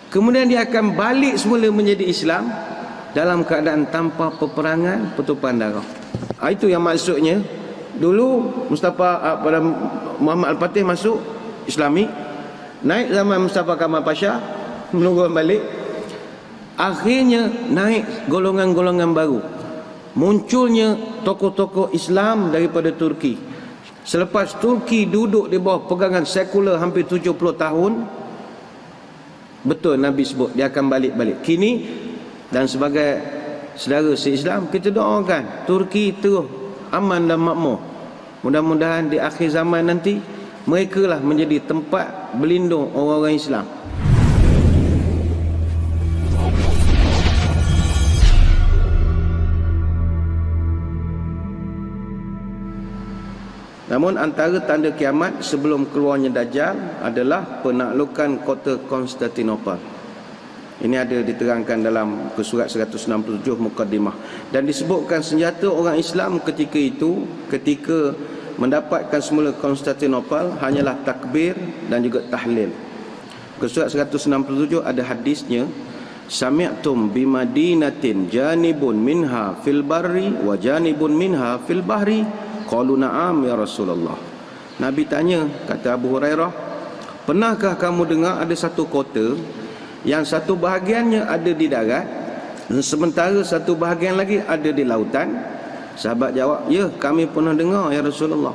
Kemudian dia akan balik semula menjadi Islam dalam keadaan tanpa peperangan, pertumpahan darah. Itu yang maksudnya. Dulu Mustafa pada Muhammad Al-Fatih masuk Islami, naik zaman Mustafa Kamal Pasha menunggu balik, akhirnya naik golongan-golongan baru, munculnya tokoh-tokoh Islam daripada Turki. Selepas Turki duduk di bawah pegangan sekular hampir 70 tahun, betul Nabi sebut dia akan balik-balik. Kini dan sebagai saudara se-Islam, kita doakan Turki terus aman dan makmur. Mudah-mudahan di akhir zaman nanti mereka lah menjadi tempat berlindung orang-orang Islam. Namun antara tanda kiamat sebelum keluarnya Dajjal adalah penaklukan kota Konstantinopel. Ini ada diterangkan dalam surat 167 Muqaddimah. Dan disebutkan senjata orang Islam ketika itu, ketika mendapatkan semula Konstantinopel, hanyalah takbir dan juga tahlil. Surat 167 ada hadisnya, sami'tum bimadinatin janibun minha fil barri wa janibun minha fil bahri. Qalu na'am ya Rasulullah. Nabi tanya, kata Abu Hurairah, pernahkah kamu dengar ada satu kota yang satu bahagiannya ada di darat, sementara satu bahagian lagi ada di lautan? Sahabat jawab, ya, kami pernah dengar ya Rasulullah.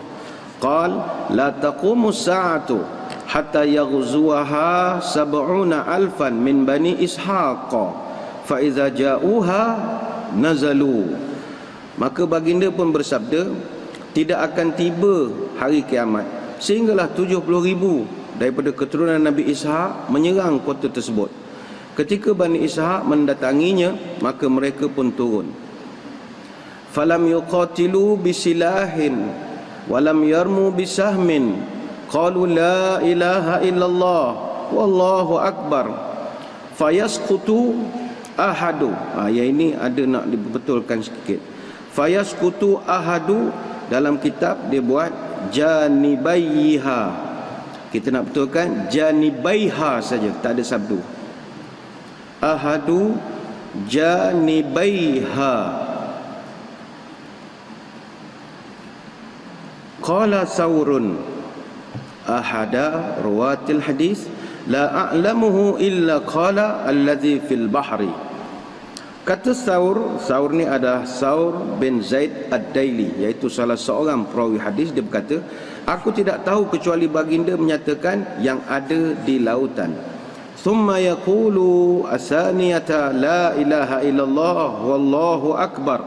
Qal la taqumu sa'atu hatta yaghzuha 70,000 min bani Ishaq fa idza ja'uha nazalu. Maka baginda pun bersabda, tidak akan tiba hari kiamat sehinggalah 70,000 daripada keturunan Nabi Ishaq menyerang kota tersebut. Ketika Bani Ishaq mendatanginya, maka mereka pun turun. Falam yuqatilu bisilahin walam yarmu bisahmin qalu la ilaha illallah wallahu akbar fayasqutu ahadu. Yang ini ada nak dibetulkan sedikit. Fayasqutu ahadu, dalam kitab dia buat janibaiha. Kita nak betulkan janibaiha saja, tak ada sabdu. Ahadu janibaiha. Qala Saurun ahada ruwatil hadis la a'lamuhu illa qala alladhi fil bahri. Kata Saur ni adalah Saur bin Zaid Ad-Daili, iaitu salah seorang perawi hadis. Dia berkata, aku tidak tahu kecuali baginda menyatakan yang ada di lautan. Thumma yaqulu asaniyata la ilaha illallah wallahu akbar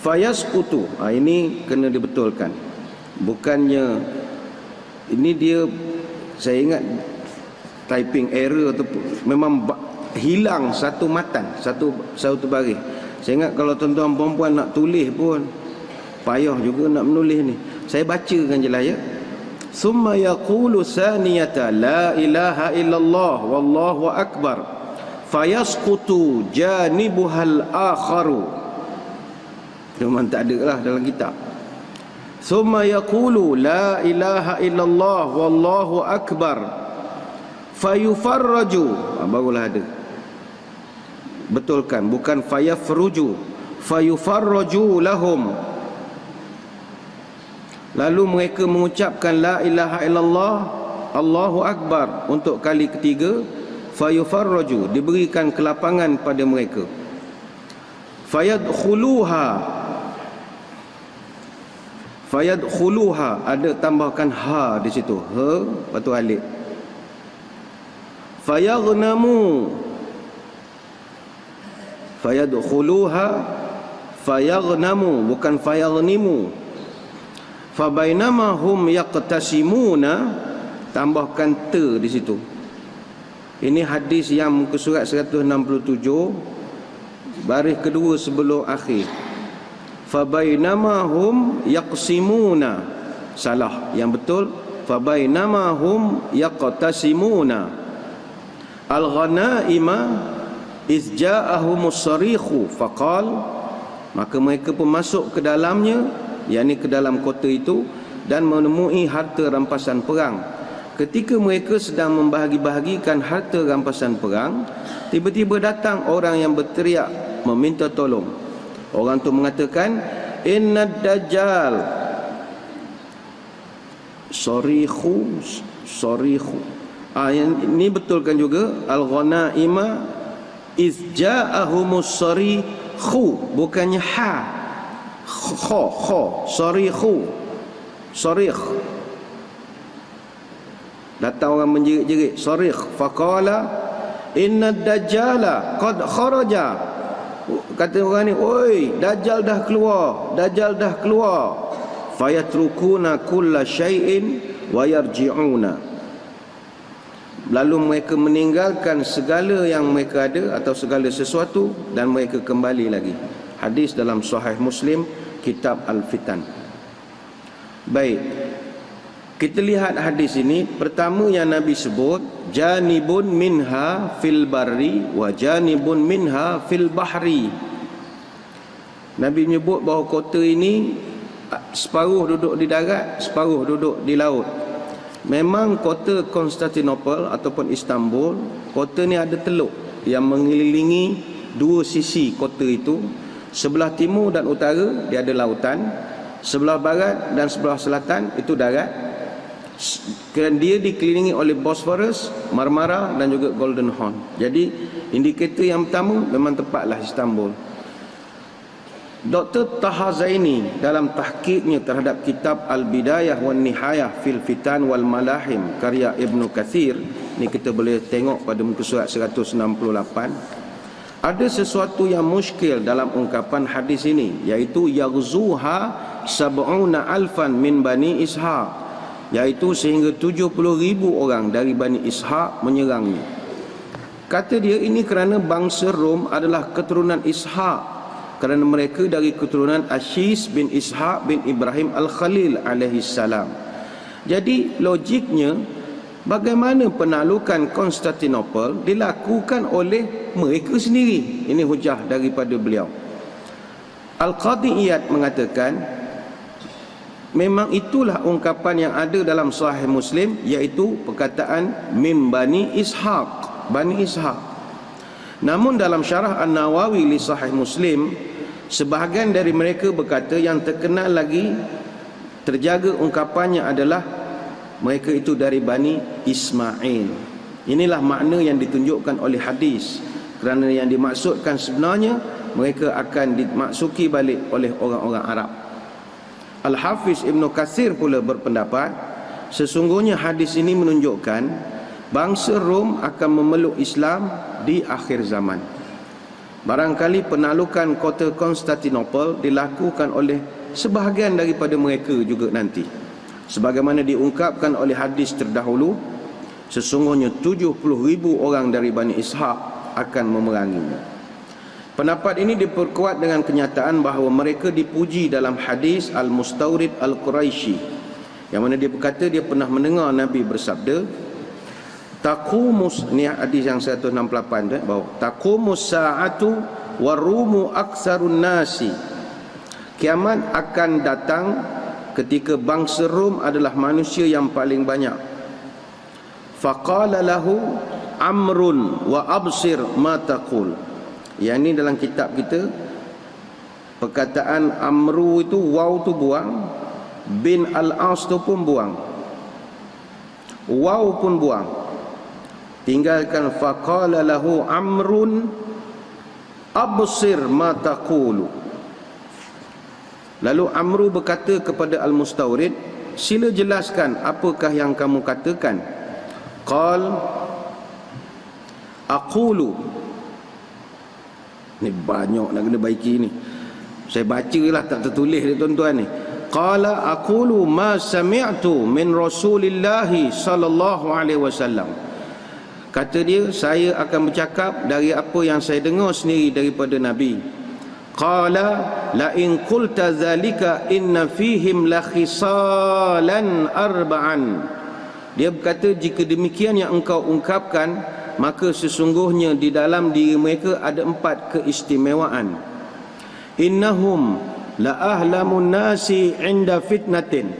fayasqutu. Ini kena dibetulkan. Bukannya ini dia, saya ingat typing error tu memang hilang satu matan, satu baris. Saya ingat kalau tuan-tuan perempuan nak tulis pun payah juga nak menulis ni. Saya bacakan je lah ya. Summa yaqulu saniyata la ilaha illallah wallahu akbar fayasqutu janibuhal akharu. Memang tak ada lah dalam kitab. Summa yaqulu la ilaha illallah wallahu akbar fayufarraju. Barulah ada. Betulkan, bukan fayafruju, fayufarraju lahum. Lalu mereka mengucapkan la ilaha illallah Allahu akbar untuk kali ketiga, fayufarraju, diberikan kelapangan pada mereka. Fayadkhuluha, ada tambahkan ha di situ, ha lepas tu alif. Fayaghnamu, fayadkhuluha fayaghnamu, bukan fayaghnimu. Fabainama hum yaqtasimuna, tambahkan ta di situ. Ini hadis yang muka surat 167 baris kedua sebelum akhir. Fabainama hum yaqsimuna, salah, yang betul fabainama hum yaqtasimuna al-ghanaima iz ja'ahumus sarikhu faqal, maka mereka pun masuk ke dalamnya, yakni ke dalam kota itu, dan menemui harta rampasan perang. ketika mereka sedang membahagi-bahagikan harta rampasan perang, tiba-tiba datang orang yang berteriak meminta tolong. Orang tu mengatakan, Innad Dajjal Sorihu. Ini betulkan juga Al-Ghanaima iz ja'ahumus sarihu, bukannya ha, sarihu, sarih. Datang orang menjerit-jerit, sarih. Faqala innad dajjala qad kharaja. Kata orang ni, oi, Dajjal dah keluar, Dajjal dah keluar. Fayatrukuna kulla syai'in wa yarji'una. Lalu mereka meninggalkan segala yang mereka ada atau segala sesuatu dan mereka kembali lagi. Hadis dalam Sahih Muslim, kitab Al-Fitan. Baik, kita lihat hadis ini. Pertama yang Nabi sebut, janibun minha fil barri wa janibun minha fil bahri. Nabi menyebut bahawa kota ini separuh duduk di darat, separuh duduk di laut. Memang kota Konstantinopel ataupun Istanbul, kota ni ada teluk yang mengelilingi dua sisi kota itu. Sebelah timur dan utara dia ada lautan, sebelah barat dan sebelah selatan itu darat. Dan dia dikelilingi oleh Bosphorus, Marmara dan juga Golden Horn. Jadi indikator yang pertama memang tepatlah Istanbul. Dr. Taha Zaini dalam tahqiqnya terhadap kitab Al-Bidayah wan Nihayah fil Fitan wal Malahim karya Ibnu Katsir, ni kita boleh tengok pada muka surat 168, ada sesuatu yang muskil dalam ungkapan hadis ini, iaitu yaghzuha sab'una alfan min Bani Ishaq, iaitu sehingga 70,000 orang dari Bani Ishaq menyerangnya. Kata dia ini kerana bangsa Rom adalah keturunan Ishaq, kerana mereka dari keturunan Ashis bin Ishaq bin Ibrahim Al-Khalil alaihi salam. Jadi logiknya, bagaimana penaklukan Konstantinopel dilakukan oleh mereka sendiri. Ini hujah daripada beliau. Al-Qadhi Iyad mengatakan, memang itulah ungkapan yang ada dalam Sahih Muslim, iaitu perkataan mim Bani Ishaq, Bani Ishaq. Namun dalam syarah An-Nawawi li Sahih Muslim, sebahagian dari mereka berkata yang terkenal lagi terjaga ungkapannya adalah mereka itu dari Bani Ismail. Inilah makna yang ditunjukkan oleh hadis, kerana yang dimaksudkan sebenarnya mereka akan dimasuki balik oleh orang-orang Arab. Al-Hafiz Ibn Katsir pula berpendapat, sesungguhnya hadis ini menunjukkan bangsa Rom akan memeluk Islam di akhir zaman. Barangkali penaklukan kota Konstantinopel dilakukan oleh sebahagian daripada mereka juga nanti. Sebagaimana diungkapkan oleh hadis terdahulu, sesungguhnya 70,000 orang dari Bani Ishaq akan memeranginya. Pendapat ini diperkuat dengan kenyataan bahawa mereka dipuji dalam hadis Al-Mustawrid Al-Quraisy, yang mana dia berkata dia pernah mendengar Nabi bersabda, taqumus, ni hadis yang 168 tu, bahawa taqumus sa'atu warumu aksarun nasi, kiamat akan datang ketika bangsa Rom adalah manusia yang paling banyak. Faqala lahu amrun wa absir ma taqul. Yang ini dalam kitab kita, perkataan amru itu waw tu buang, bin al-as tu pun buang, waw pun buang, tinggalkan faqala lahu amrun absir ma taqulu. Lalu Amru berkata kepada Al-Mustawrid, sila jelaskan apakah yang kamu katakan. Qal aqulu, ni banyak nak kena baiki ni, saya bacalah tak tertulis ni tuan-tuan ni. Qala aqulu ma sami'tu min Rasulillahi sallallahu alaihi wasallam. Kata dia, saya akan bercakap dari apa yang saya dengar sendiri daripada Nabi. Qala la in qulta zalika inna fihim la khisalan arba'an. Dia berkata, jika demikian yang engkau ungkapkan, maka sesungguhnya di dalam diri mereka ada 4 keistimewaan. Innahum la ahlamun nasi inda fitnatin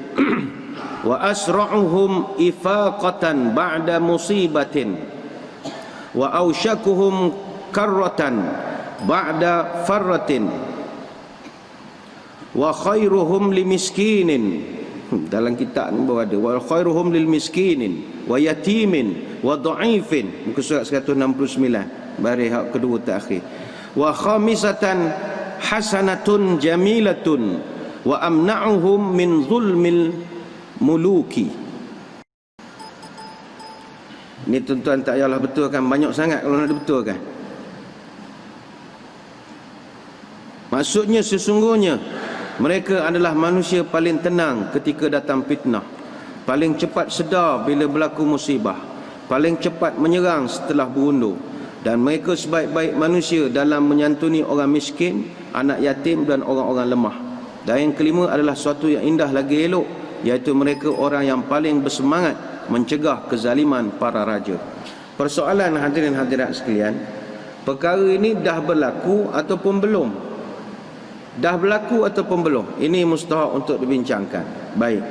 wa asra'uhum ifaqatan ba'da musibatin wa awsyakuhum karratan ba'da farratin wa khairuhum limiskinin. Dalam kitab ni baru ada wa khairuhum lil miskinin wa yatimin wa dha'ifin, muka surat 169 baris hak kedua terakhir. Wa khamisatan hasanatun jamilatun wa amna'uhum min zulmil muluki. Ini tuan-tuan tak payahlah betulkan, banyak sangat kalau nak dibetulkan. Maksudnya sesungguhnya mereka adalah manusia paling tenang ketika datang fitnah, paling cepat sedar bila berlaku musibah, paling cepat menyerang setelah berundur, dan mereka sebaik-baik manusia dalam menyantuni orang miskin, anak yatim dan orang-orang lemah. Dan yang kelima adalah suatu yang indah lagi elok, iaitu mereka orang yang paling bersemangat mencegah kezaliman para raja. Persoalan hadirin hadirat sekalian, perkara ini dah berlaku ataupun belum? Dah berlaku ataupun belum? Ini mustahak untuk dibincangkan. Baik.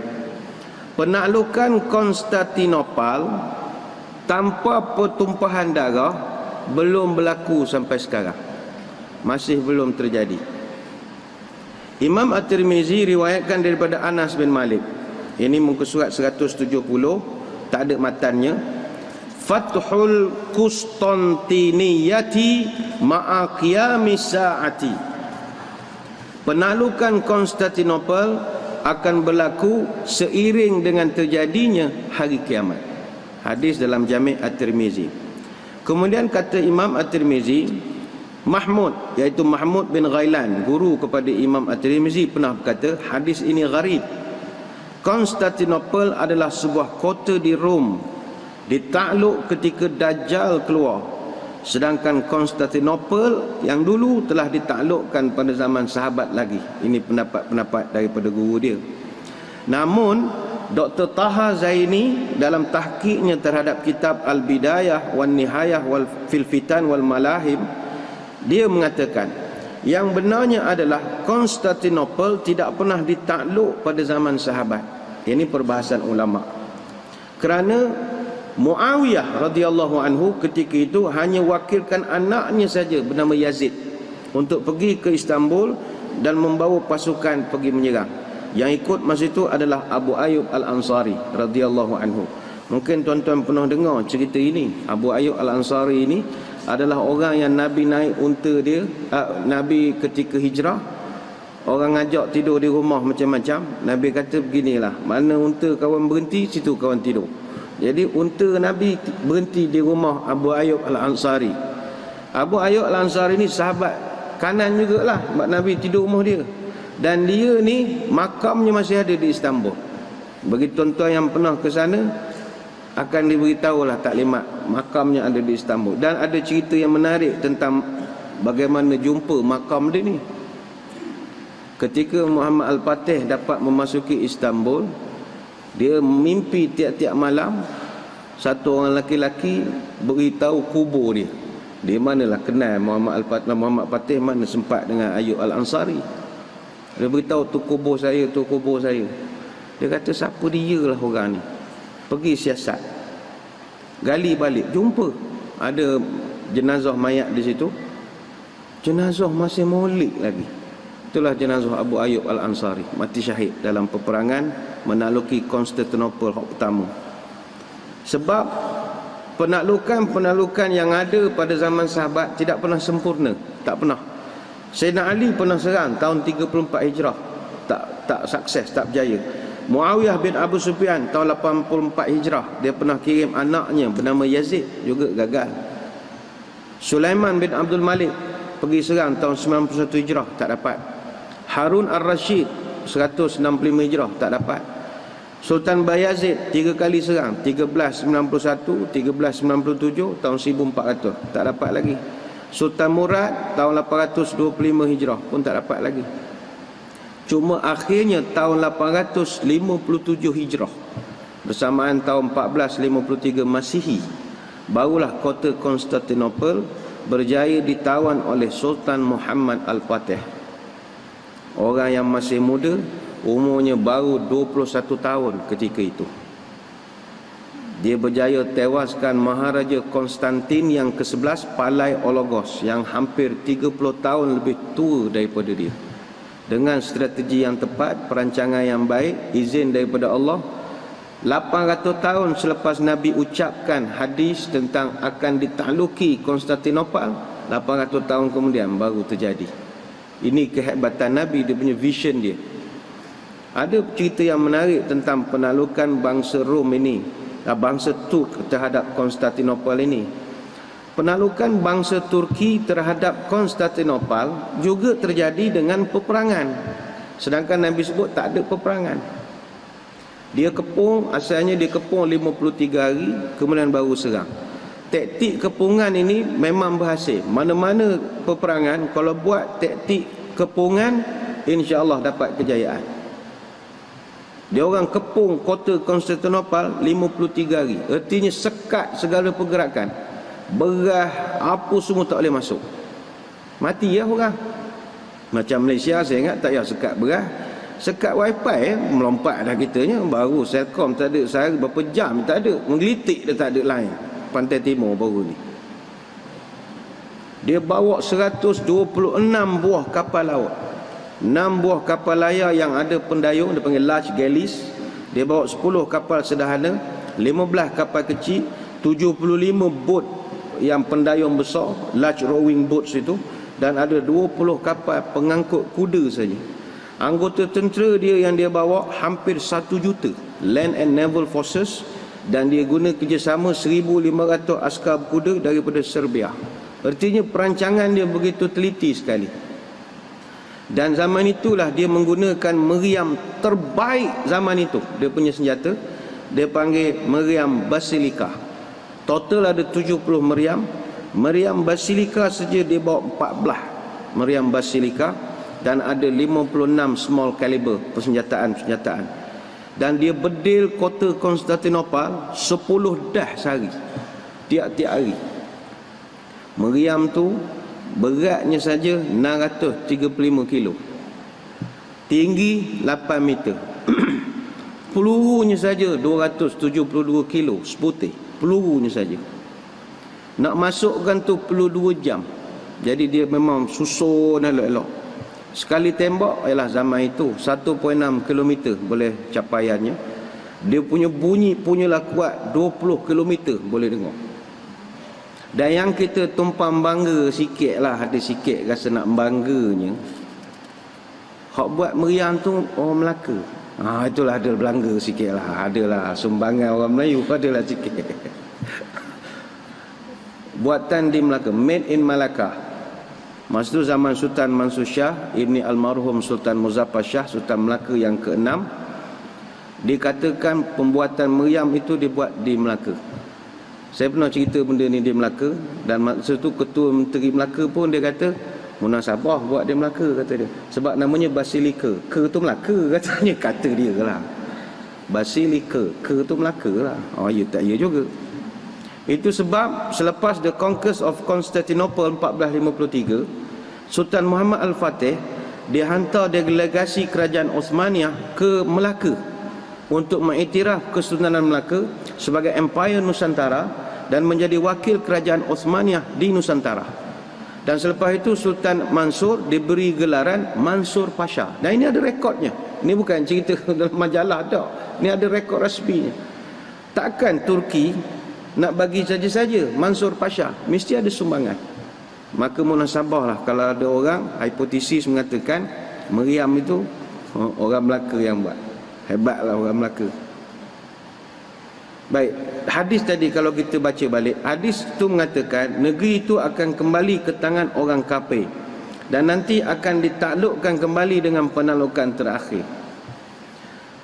Penaklukan Konstantinopel tanpa pertumpahan darah belum berlaku sampai sekarang. Masih belum terjadi. Imam At-Tirmizi riwayatkan daripada Anas bin Malik. Ini muka surat 170, tak ada matannya. Fathul Qustantiniyati ma'a qiyamis sa'ati. Penaklukan Konstantinopel akan berlaku seiring dengan terjadinya hari kiamat. Hadis dalam Jami' At-Tirmizi. Kemudian kata Imam At-Tirmizi, Mahmud, iaitu Mahmud bin Ghailan, guru kepada Imam At-Tirmizi, pernah berkata, hadis ini gharib. Konstantinopel adalah sebuah kota di Rom, ditakluk ketika Dajjal keluar. Sedangkan Konstantinopel yang dulu telah ditaklukkan pada zaman sahabat lagi. Ini pendapat-pendapat daripada guru dia. Namun Dr. Taha Zaini dalam tahqiqnya terhadap kitab Al-Bidayah wan Nihayah wal fil Fitan wal Malahib, dia mengatakan yang benarnya adalah Konstantinopel tidak pernah ditakluk pada zaman sahabat. Ini perbahasan ulama. Kerana Muawiyah radhiyallahu anhu ketika itu hanya wakilkan anaknya saja bernama Yazid untuk pergi ke Istanbul dan membawa pasukan pergi menyerang. Yang ikut masa itu adalah Abu Ayyub Al-Ansari radhiyallahu anhu. Mungkin tuan-tuan pernah dengar cerita ini. Abu Ayyub Al-Ansari ini adalah orang yang Nabi naik unta dia, Nabi ketika hijrah, orang ngajak tidur di rumah macam-macam. Nabi kata beginilah, mana unta kawan berhenti, situ kawan tidur. Jadi unta Nabi berhenti di rumah Abu Ayyub Al-Ansari. Abu Ayyub Al-Ansari ni sahabat kanan jugalah, Nabi tidur rumah dia. Dan dia ni makamnya masih ada di Istanbul. Bagi tuan-tuan yang pernah ke sana akan diberitahulah taklimat makamnya ada di Istanbul. Dan ada cerita yang menarik tentang bagaimana jumpa makam dia ni. Ketika Muhammad Al-Fatih dapat memasuki Istanbul, dia mimpi tiap-tiap malam satu orang lelaki beritahu kubur dia. Di manalah kenal Muhammad Al-Fatih, Muhammad Fatih mana sempat dengan Ayyub Al-Ansari. Dia beritahu tu kubur saya, tu kubur saya. Dia kata siapa dia lah orang ni. Pergi siasat, gali balik, jumpa ada jenazah mayat di situ. Jenazah masih molek lagi. Itulah jenazah Abu Ayyub Al-Ansari, mati syahid dalam peperangan menakluki Konstantinopel pertama. Sebab penaklukan yang ada pada zaman sahabat tidak pernah sempurna, tak pernah. Sayyidina Ali pernah serang tahun 34 Hijrah, tak sukses, tak berjaya. Muawiyah bin Abu Sufyan tahun 84 Hijrah, dia pernah kirim anaknya bernama Yazid, juga gagal. Sulaiman bin Abdul Malik pergi serang tahun 91 Hijrah, tak dapat. Harun Ar-Rashid 165 Hijrah, tak dapat. Sultan Bayazid 3 kali serang, 1391, 1397, tahun 1400, tak dapat lagi. Sultan Murad tahun 825 Hijrah pun tak dapat lagi. Cuma akhirnya tahun 857 Hijrah bersamaan tahun 1453 Masihi, barulah kota Konstantinopel berjaya ditawan oleh Sultan Muhammad Al-Fatih. Orang yang masih muda, Umurnya baru 21 tahun ketika itu. Dia berjaya tewaskan Maharaja Konstantin yang ke-11 Palaiologos yang hampir 30 tahun lebih tua daripada dia. Dengan strategi yang tepat, perancangan yang baik, izin daripada Allah, 800 tahun selepas Nabi ucapkan hadis tentang akan ditakluki Konstantinopel, 800 tahun kemudian baru terjadi. Ini kehebatan Nabi, dia punya vision dia. Ada cerita yang menarik tentang penaklukan bangsa Rom ini, bangsa Turk terhadap Konstantinopel ini. Penaklukan bangsa Turki terhadap Konstantinopel juga terjadi dengan peperangan. Sedangkan Nabi sebut tak ada peperangan. Dia kepung, asalnya dia kepung 53 hari, kemudian baru serang. Taktik kepungan ini memang berhasil. Mana-mana peperangan, kalau buat taktik kepungan, insya-Allah dapat kejayaan. Dia orang kepung kota Konstantinopel 53 hari. Artinya sekat segala pergerakan. Berah, apa semua tak boleh masuk. Mati ya orang. Macam Malaysia, saya ingat tak payah sekat berah. Sekat wifi melompat dah kitanya. Baru Celcom tak ada sehari berapa jam tak ada. Menggelitik dah tak ada lain. Pantai Timur baru ni. Dia bawa 126 buah kapal laut. 6 buah kapal layar yang ada pendayung, dia panggil large galleys. Dia bawa 10 kapal sederhana, 15 kapal kecil, 75 bot yang pendayung besar, large rowing boats itu, dan ada 20 kapal pengangkut kuda saja. Anggota tentera dia yang dia bawa hampir 1 juta, land and naval forces, dan dia guna kerjasama 1,500 askar berkuda daripada Serbia. Artinya perancangan dia begitu teliti sekali. Dan zaman itulah dia menggunakan meriam terbaik zaman itu. Dia punya senjata, dia panggil meriam basilika. Total ada 70 meriam. Meriam basilika saja dia bawa 14 meriam basilika, dan ada 56 small caliber persenjataan-persenjataan. Dan dia bedil kota Konstantinopel 10 dah sehari, tiap-tiap hari. Meriam tu beratnya saja 635 kilo, tinggi 8 meter. Pelurunya saja 272 kilo seputih. Pelurunya saja. Nak masukkan tu perlu 2 jam. Jadi dia memang susun elok-elok. Sekali tembak ialah zaman itu 1.6 km boleh capaiannya. Dia punya bunyi punyalah kuat 20 km boleh dengar. Dan yang kita tumpang bangga sikit lah, ada sikit rasa nak bangganya, hak buat meriam tu orang Melaka. Itulah ada belangga sikit lah. Adalah sumbangan orang Melayu, adalah sikit. Buatan di Melaka, made in Malacca. Masa tu zaman Sultan Mansur Shah, Ibni Almarhum Sultan Muzaffar Shah, Sultan Melaka yang ke-6. Dikatakan pembuatan meriam itu dibuat di Melaka. Saya pernah cerita benda ni di Melaka, dan masa tu Ketua Menteri Melaka pun dia kata, munasabah buat di Melaka, kata dia. Sebab namanya Basilika. Ke tu Melaka katanya, kata dia lah. Basilika, ke tu Melaka lah. Ya tak ya juga. Itu sebab selepas the conquest of Constantinople 1453, Sultan Muhammad Al-Fatih dia hantar delegasi kerajaan Osmaniyah ke Melaka untuk mengiktiraf Kesultanan Melaka sebagai Empire Nusantara dan menjadi wakil kerajaan Osmaniyah di Nusantara. Dan selepas itu Sultan Mansur diberi gelaran Mansur Pasha. Dan ini ada rekodnya. Ini bukan cerita dalam majalah tak. Ini ada rekod rasminya. Takkan Turki nak bagi saja-saja Mansur Pasha, mesti ada sumbangan. Maka munasabahlah kalau ada orang hipotesis mengatakan meriam itu orang Melaka yang buat. Hebatlah orang Melaka. Baik, hadis tadi kalau kita baca balik, hadis itu mengatakan negeri itu akan kembali ke tangan orang kafir dan nanti akan ditaklukkan kembali dengan penaklukan terakhir.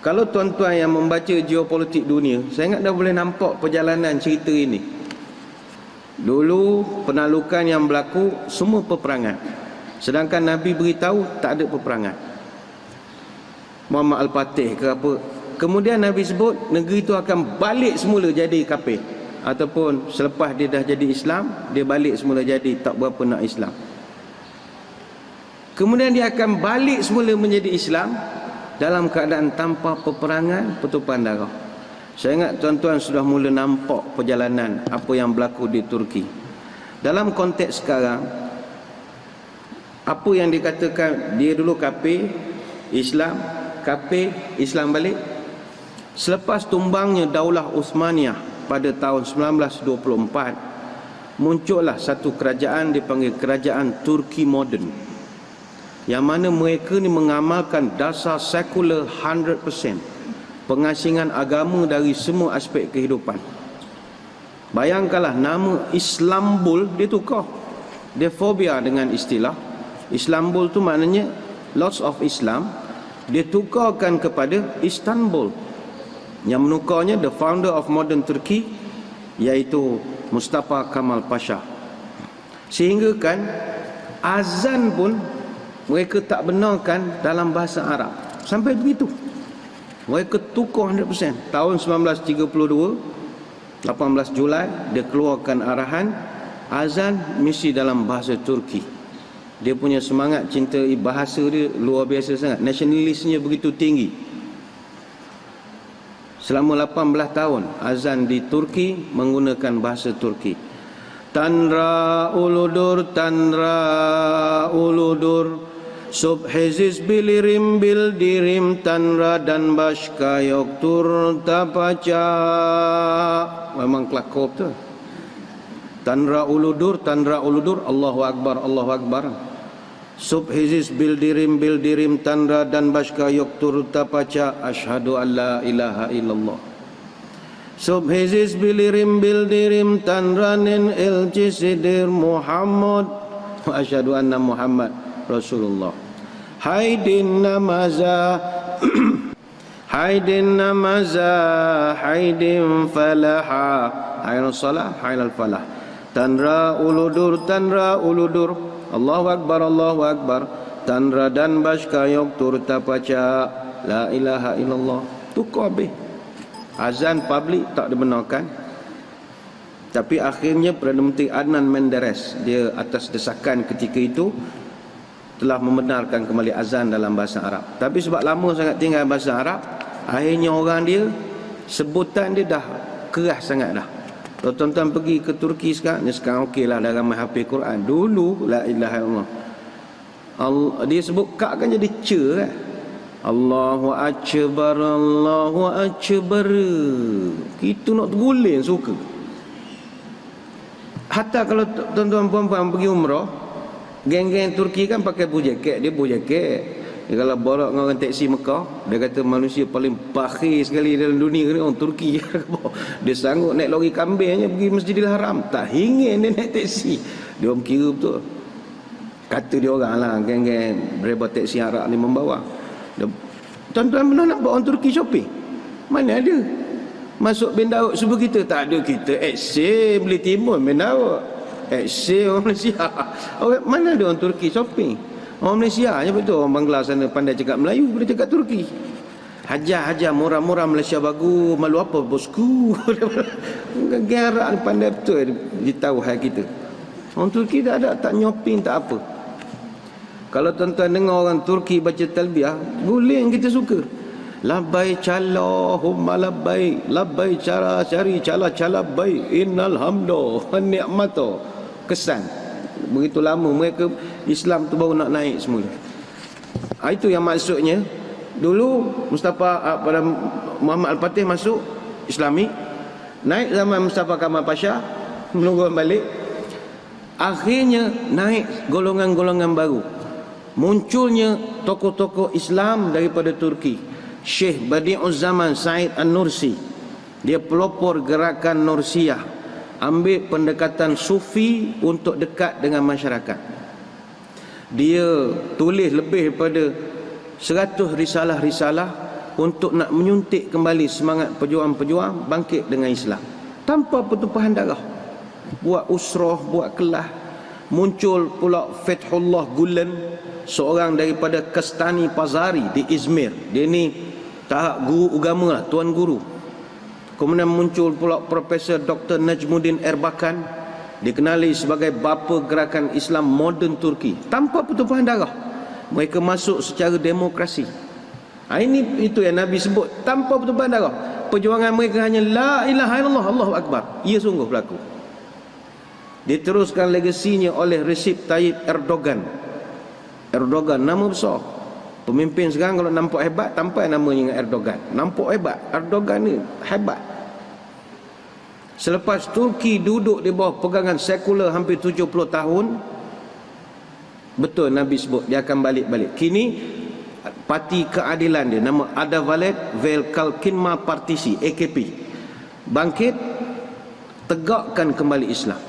Kalau tuan-tuan yang membaca geopolitik dunia, saya ingat dah boleh nampak perjalanan cerita ini. Dulu penaklukan yang berlaku semua peperangan. Sedangkan Nabi beritahu tak ada peperangan. Muhammad Al-Fatih ke apa. Kemudian Nabi sebut negeri itu akan balik semula jadi kafir. Ataupun selepas dia dah jadi Islam, dia balik semula jadi tak berapa nak Islam. Kemudian dia akan balik semula menjadi Islam dalam keadaan tanpa peperangan, pertumpahan darah. Saya ingat tuan-tuan sudah mula nampak perjalanan apa yang berlaku di Turki. Dalam konteks sekarang, apa yang dikatakan dia dulu kafir, Islam, kafir, Islam balik. Selepas tumbangnya Daulah Uthmaniyah pada tahun 1924, muncullah satu kerajaan dipanggil Kerajaan Turki Moden, yang mana mereka ni mengamalkan dasar sekular 100%, pengasingan agama dari semua aspek kehidupan. Bayangkanlah nama Islambul dia tukar. Dia fobia dengan istilah Islambul tu maknanya lots of Islam. Dia tukarkan kepada Istanbul, yang menukarnya the founder of modern Turkey, iaitu Mustafa Kemal Pasha. Sehingga kan azan pun mereka tak benarkan dalam bahasa Arab. Sampai begitu. Mereka tukar 100%. Tahun 1932, 18 Julai, dia keluarkan arahan azan mesti dalam bahasa Turki. Dia punya semangat cinta bahasa dia luar biasa sangat. Nasionalisnya begitu tinggi. Selama 18 tahun azan di Turki menggunakan bahasa Turki. Tanra uludur, tanra uludur, subhizis bilirim bildirim, tanra dan başka yoktur tapaca. Memang kelakop tu. Tanra uludur, Allahu Akbar, Allahu Akbar. Subhizis bildirim bildirim, tanra dan başka yoktur tapaca, asyhadu an la ilaha illallah. Subhizis bilirim bildirim, tanranin elçisidir Muhammad, asyhadu anna Muhammad Rasulullah. Haydin namaza haydin namaza haydin falaha, hayyal salah hayyal falah. Tanra uludur, Allahu Akbar, Allahu Akbar. Tanra dan başka yoktur tapaca, la ilaha illallah. Tukar habis. Azan public tak dibenarkan. Tapi akhirnya Perdana Menteri Adnan Menderes, dia atas desakan ketika itu telah membenarkan kembali azan dalam bahasa Arab. Tapi sebab lama sangat tinggal bahasa Arab, akhirnya orang dia, sebutan dia dah keras sangat dah. Kalau tuan-tuan pergi ke Turki sekarang okey lah, dah ramai hafil Quran. Dulu la ilaha illallah, dia sebut kak kan jadi ce kan. Allahu Akbar, Allahu Akbar. Kita nak terguling suka. Hatta kalau tuan-tuan puan-puan pergi umrah, geng-geng Turki kan pakai baju jaket. Dia baju jaket. Dia kalau borak dengan orang teksi Mekah, dia kata manusia paling bakhil sekali dalam dunia ni orang Turki. Dia sanggup naik lori kambingnya pergi Masjidil Haram, tak ingin dia naik teksi. Dia orang kira betul. Kata dia orang lah, geng-geng driver teksi Arab ni membawa. Tuan-tuan pernah nak buat orang Turki shopping? Mana ada? Masuk bin Daud subuh kita, tak ada. Kita Excel beli timun bin Daud, Excel orang Malaysia. Mana ada orang Turki shopping? Orang Malaysia je betul. Orang Bangla sana pandai cakap Melayu, boleh cakap Turki. Hajar murah-murah Malaysia bagus. Malu apa bosku? Geng Arab ni pandai betul, dia tahu hal kita. Orang Turki tak ada, tak nyoping, tak apa. Kalau tuan-tuan dengar orang Turki baca talbiyah, guling kita suka. Labbaik Allahumma labbaik, labbaik cara cari cala baik, innal hamda wan ni'mata. Kesan. Begitu lama mereka Islam tu baru nak naik semula. Itu yang maksudnya. Dulu Mustafa pada Muhammad Al-Fatih masuk Islami, naik zaman Mustafa Kemal Pasha, menunggu balik. Akhirnya naik golongan-golongan baru. Munculnya tokoh-tokoh Islam daripada Turki. Syekh Badi'uz Zaman Said An-Nursi, dia pelopor gerakan Nursiyah, ambil pendekatan sufi untuk dekat dengan masyarakat. Dia tulis lebih daripada 100 risalah-risalah untuk nak menyuntik kembali semangat pejuang-pejuang bangkit dengan Islam tanpa pertumpahan darah. Buat usrah, buat kelah. Muncul pula Fathullah Gulen, seorang daripada Kastani Pazari di Izmir. Dia ni tahap guru agama lah, tuan guru. Kemudian muncul pula Profesor Dr. Najmuddin Erbakan, dikenali sebagai bapa gerakan Islam moden Turki. Tanpa pertumpahan darah, mereka masuk secara demokrasi. Ini itu yang Nabi sebut tanpa bertumpah darah. Perjuangan mereka hanya la ilaha illallah, Allahu akbar. Ia sungguh berlaku. Diteruskan legasinya oleh Recep Tayyip Erdogan. Erdogan nama besar. Pemimpin sekarang kalau nampak hebat, tanpa namanya Erdogan. Nampak hebat. Erdogan ni hebat. Selepas Turki duduk di bawah pegangan sekular hampir 70 tahun, betul Nabi sebut dia akan balik-balik. Kini parti keadilan dia, nama Adalet Velkalkinma Partisi, AKP, bangkit, tegakkan kembali Islam.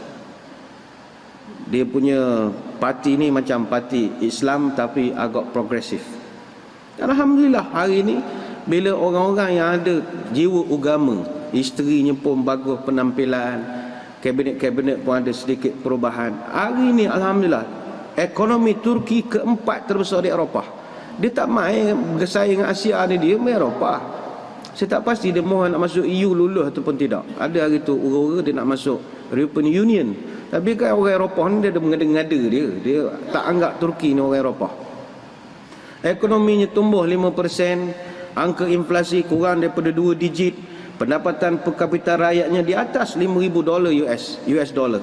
Dia punya parti ni macam parti Islam tapi agak progresif. Alhamdulillah hari ini bila orang-orang yang ada jiwa agama, isterinya pun bagus penampilan, kabinet-kabinet pun ada sedikit perubahan. Hari ini alhamdulillah ekonomi Turki keempat terbesar di Eropah. Dia tak main bersaing dengan Asia ni, dia main Eropah. Saya tak pasti dia mohon nak masuk EU lulus ataupun tidak. Ada hari tu ura-ura dia nak masuk European Union. Tapi kan orang Eropah ni dia ada mengada-ngada dia. Dia tak anggap Turki ni orang Eropah. Ekonominya tumbuh 5%, angka inflasi kurang daripada 2 digit, pendapatan per kapita rakyatnya di atas $5,000 US dollar.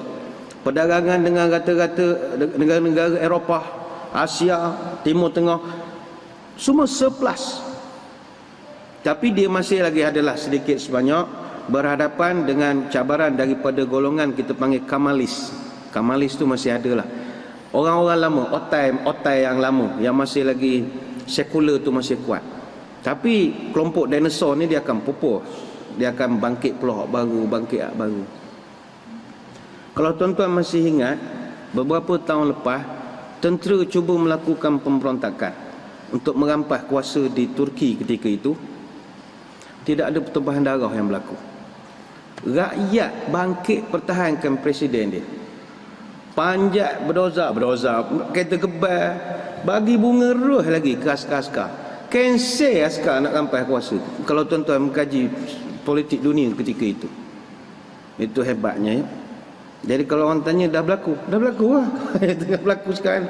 Perdagangan dengan rata-rata negara-negara Eropah, Asia, Timur Tengah semua surplus. Tapi dia masih lagi adalah sedikit sebanyak berhadapan dengan cabaran daripada golongan kita panggil Kamalis. Kamalis tu masih ada lah. Orang-orang lama, otai yang lama, yang masih lagi sekular tu masih kuat. Tapi kelompok dinosaur ni dia akan pupus. Dia akan bangkit pula baru, bangkit baru. Kalau tuan-tuan masih ingat, beberapa tahun lepas, tentera cuba melakukan pemberontakan untuk merampas kuasa di Turki ketika itu. Tidak ada pertumpahan darah yang berlaku. Rakyat bangkit pertahankan presiden dia. Panjat berdoza, kereta kebal, bagi bunga roh lagi ke askar-askar. Cancel askar nak rampas kuasa. Kalau tuan-tuan mengkaji politik dunia ketika itu, itu hebatnya ya. Jadi kalau orang tanya dah berlaku lah. Tengah berlaku sekarang.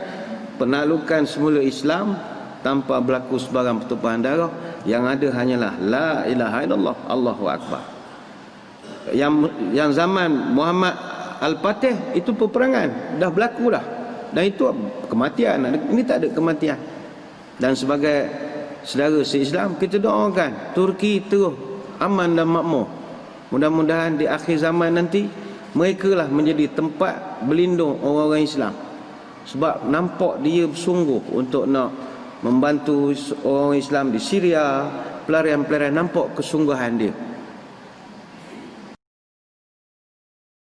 Penaklukan semula Islam tanpa berlaku sebarang pertumpahan darah. Yang ada hanyalah la ilaha illallah, Allahu akbar. Yang zaman Muhammad Al-Fatih itu peperangan dah berlaku dah. Dan itu kematian. Ini tak ada kematian. Dan sebagai saudara se-Islam, kita doakan Turki terus aman dan makmur. Mudah-mudahan di akhir zaman nanti mereka lah menjadi tempat berlindung orang-orang Islam. Sebab nampak dia bersungguh untuk nak membantu orang Islam di Syria, pelarian-pelarian, nampak kesungguhan dia.